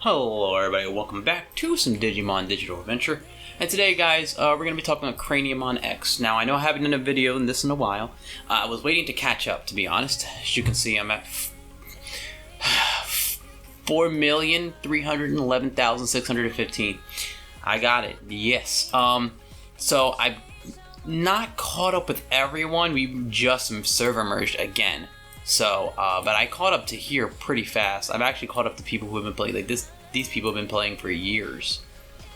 Hello everybody, welcome back to some Digimon Digital Adventure. And today guys, we're going to be talking about Craniummon X. Now I know I haven't done a video in this in a while. I was waiting to catch up, to be honest. As you can see, I'm at 4,311,615. I got it, yes. So I've not caught up with everyone. We just server merged again. So, but I caught up to here pretty fast. I've actually caught up to people who have been playing, like these people have been playing for years,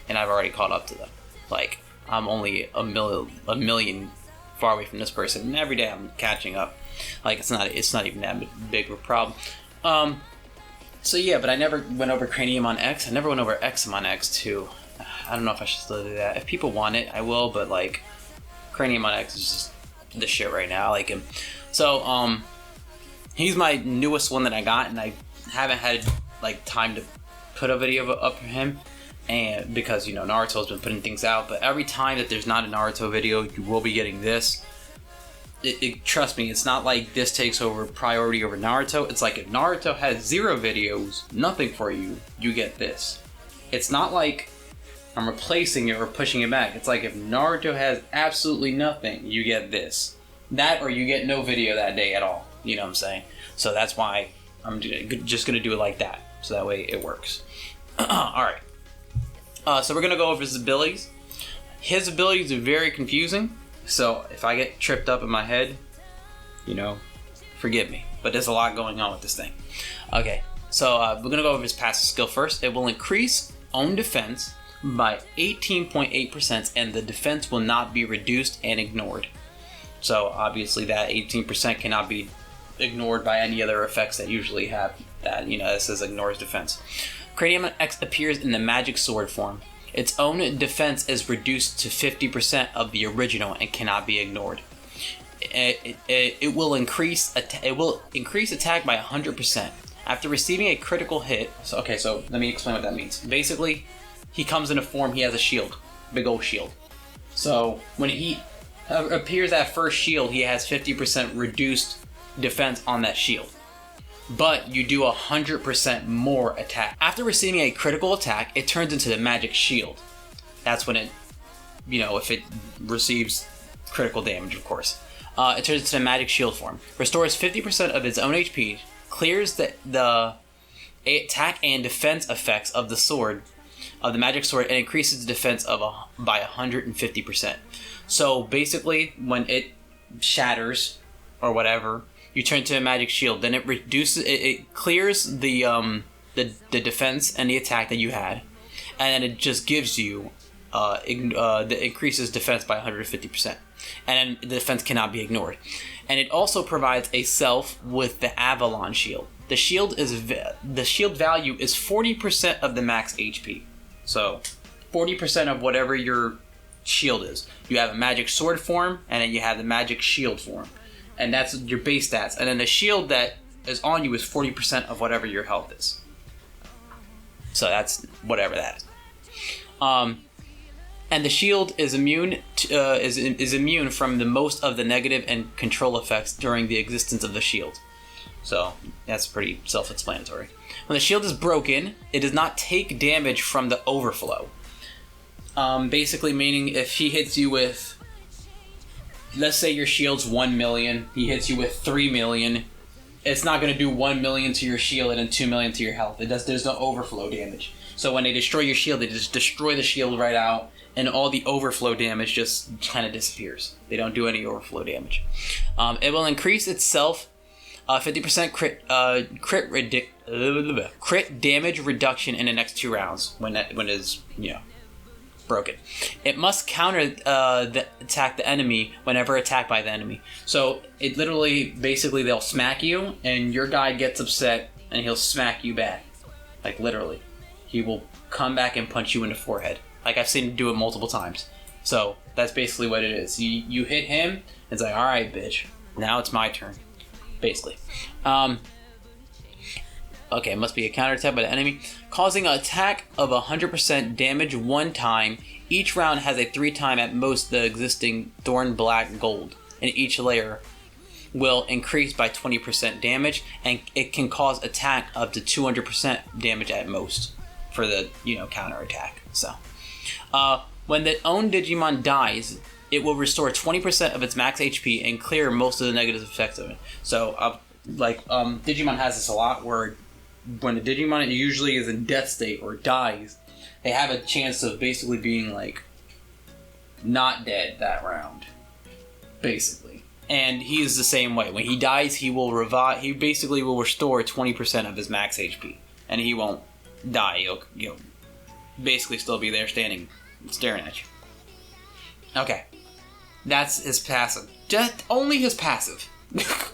and I've already caught up to them. Like, I'm only a million far away from this person, and every day I'm catching up. Like, it's not even that big of a problem. So yeah, but I never went over Craniummon X. I never went over Xamon X too. I don't know if I should still do that. If people want it, I will, but like, Craniummon X is just the shit right now. I like him. So, he's my newest one that I got, and I haven't had like time to put a video up for him, and because you know Naruto's been putting things out. But every time that there's not a Naruto video, you will be getting this. Trust me, it's not like this takes over priority over Naruto. It's like if Naruto has 0 videos, nothing for you, you get this. It's not like I'm replacing it or pushing it back. It's like if Naruto has absolutely nothing, you get this. That or you get no video that day at all. You know what I'm saying? So that's why I'm just going to do it like that. So that way it works. Alright. So we're going to go over his abilities. His abilities are very confusing. So if I get tripped up in my head, you know, forgive me. But there's a lot going on with this thing. Okay. So we're going to go over his passive skill first. It will increase own defense by 18.8%, and the defense will not be reduced and ignored. So obviously that 18% cannot be ignored by any other effects that usually have that, you know, this is ignores defense. Craniummon X appears in the magic sword form. Its own defense is reduced to 50% of the original and cannot be ignored. It will increase attack by 100% after receiving a critical hit. So let me explain what that means. Basically, he comes in a form, he has a shield, big old shield. So when he appears at first shield, he has 50% reduced defense on that shield, but you do 100% more attack. After receiving a critical attack, it turns into the magic shield. That's when it, you know, if it receives critical damage, of course. It turns into the magic shield form. Restores 50% of its own HP, clears the attack and defense effects of the sword, of the magic sword, and increases the defense by 150%. So basically, when it shatters or whatever, you turn to a magic shield. Then it reduces, it clears the defense and the attack that you had, and then it just gives you increases defense by 150%, and then the defense cannot be ignored. And it also provides a self with the Avalon shield. The shield value is 40% of the max HP. So 40% of whatever your shield is. You have a magic sword form, and then you have the magic shield form. And that's your base stats. And then the shield that is on you is 40% of whatever your health is. So that's whatever that is. And the shield is immune is immune from the most of the negative and control effects during the existence of the shield. So that's pretty self-explanatory. When the shield is broken, it does not take damage from the overflow. Basically meaning if he hits you with, let's say your shield's 1 million, he hits you with 3 million, it's not going to do 1 million to your shield and then 2 million to your health. There's no overflow damage. So when they destroy your shield, they just destroy the shield right out, and all the overflow damage just kind of disappears. They don't do any overflow damage. It will increase itself 50% crit damage reduction in the next 2 rounds when it is, you know, broken. It must counter attack the enemy whenever attacked by the enemy. So it literally, basically, they'll smack you, and your guy gets upset, and he'll smack you back. Like literally, he will come back and punch you in the forehead. Like I've seen him do it multiple times. So that's basically what it is. You hit him, it's like, all right, bitch, now it's my turn. Basically. Okay, it must be a counterattack by the enemy. Causing an attack of 100% damage one time. Each round has a 3-time at most the existing Thorn Black Gold. And each layer will increase by 20% damage. And it can cause attack up to 200% damage at most. for the, counterattack. So, when the own Digimon dies, it will restore 20% of its max HP and clear most of the negative effects of it. So, Digimon has this a lot where when the Digimon usually is in death state or dies, they have a chance of basically being, like, not dead that round. Basically. And he's the same way. When he dies, he will revive. He basically will restore 20% of his max HP. And he won't die. He'll basically still be there standing, staring at you. Okay. That's his passive. Just only his passive.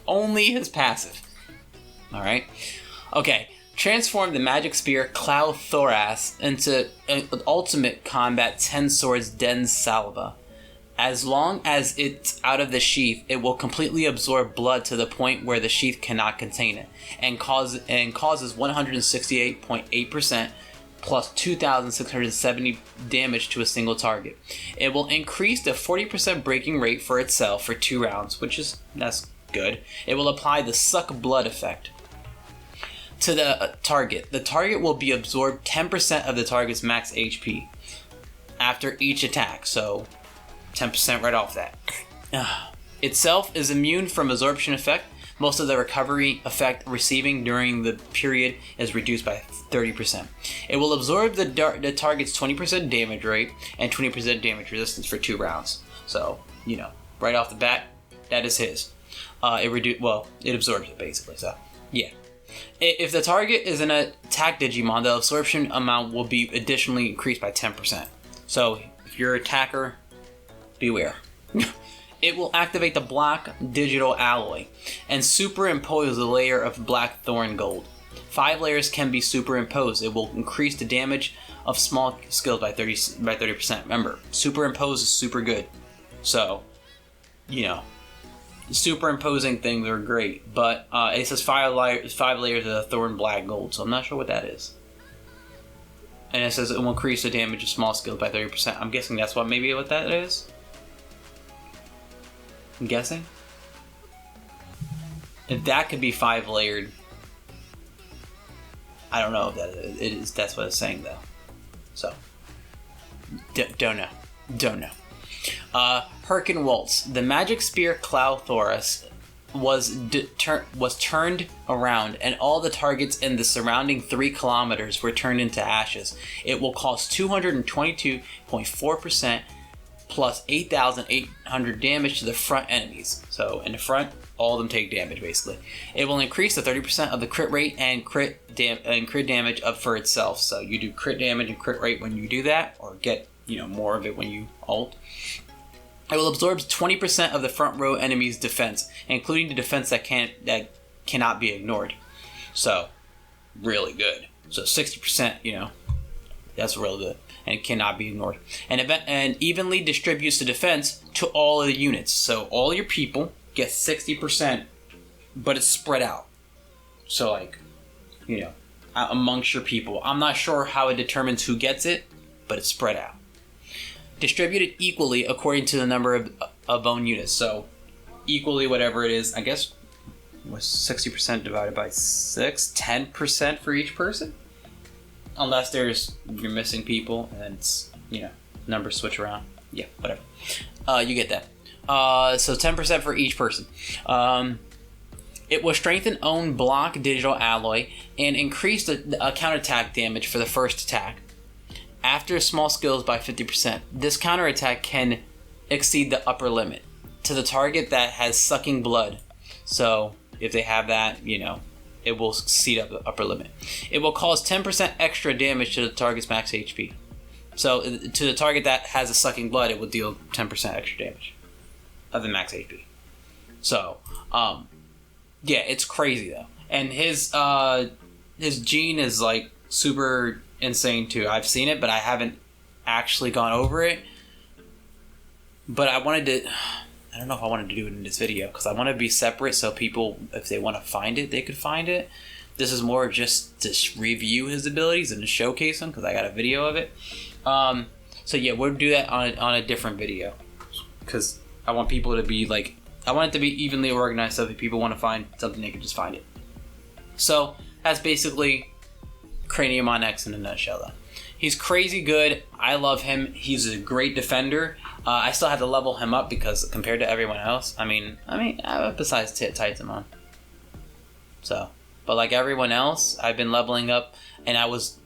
Only his passive. Alright. Okay. Transform the Magic Spear Cloud Thoras into Ultimate Combat 10 Swords Den Salva. As long as it's out of the sheath, it will completely absorb blood to the point where the sheath cannot contain it, and causes 168.8% plus 2,670 damage to a single target. It will increase the 40% breaking rate for itself for 2 rounds, that's good. It will apply the Suck Blood effect to the target. The target will be absorbed 10% of the target's max HP after each attack, so 10% right off that. Itself is immune from absorption effect. Most of the recovery effect receiving during the period is reduced by 30%. It will absorb the target's 20% damage rate and 20% damage resistance for 2 rounds. So, right off the bat, that is his. It absorbs it basically, so, yeah. If the target is an attack Digimon, the absorption amount will be additionally increased by 10%. So, if you're an attacker, beware. It will activate the black digital alloy and superimpose a layer of black thorn gold. 5 layers can be superimposed. It will increase the damage of small skills by 30%. Remember, superimpose is super good. So, superimposing things are great, but it says 5 layers of thorn black gold, so I'm not sure what that is. And it says it will increase the damage of small skills by 30%. I'm guessing that's what that is. I'm guessing. If that could be 5 layered, I don't know if that is. That's what it's saying though. So, don't know. Hurricane Waltz. The Magic Spear Cloud Thoras was turned around, and all the targets in the surrounding 3 kilometers were turned into ashes. It will cost 222.4% plus 8,800 damage to the front enemies. So in the front, all of them take damage basically. It will increase the 30% of the crit rate and crit damage up for itself. So you do crit damage and crit rate when you do that, or get more of it when you ult. It will absorb 20% of the front row enemy's defense, including the defense that cannot be ignored. So really good. So 60%, that's real good. And it cannot be ignored. And evenly distributes the defense to all of the units. So all your people get 60%, but it's spread out. So amongst your people. I'm not sure how it determines who gets it, but it's spread out. Distributed equally according to the number of own units. So equally whatever it is, I guess, was 60% divided by 6, 10% for each person? Unless you're missing people, and then it's, numbers switch around. Yeah, whatever. You get that. So 10% for each person. It will strengthen own block digital alloy and increase the counterattack damage for the first attack. After small skills by 50%. This counterattack can exceed the upper limit to the target that has sucking blood. So if they have that, it will exceed up the upper limit. It will cause 10% extra damage to the target's max HP. So to the target that has a sucking blood, it will deal 10% extra damage of the max HP. So, yeah, it's crazy though. And his gene is like super insane too. I've seen it, but I haven't actually gone over it. But I don't know if I wanted to do it in this video, because I want to be separate so people, if they want to find it, they could find it. This is more just to review his abilities and to showcase them, because I got a video of it. So yeah, we'll do that on a different video, because I want people to be I want it to be evenly organized, so if people want to find something, they can just find it. So that's basically Craniummon X in a nutshell, though. He's crazy good. I love him. He's a great defender. I still have to level him up because compared to everyone else, I mean, besides Titanmon. So, but like everyone else, I've been leveling up, and I was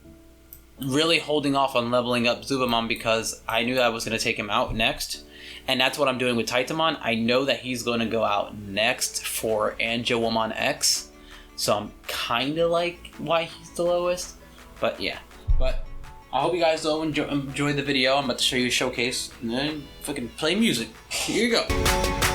really holding off on leveling up Zubamon because I knew I was going to take him out next, and that's what I'm doing with Titanmon. I know that he's going to go out next for Angelwomon X, so I'm kind of like why he's the lowest. But yeah, but I hope you guys all enjoy the video. I'm about to show you a showcase and then fucking play music. Here you go.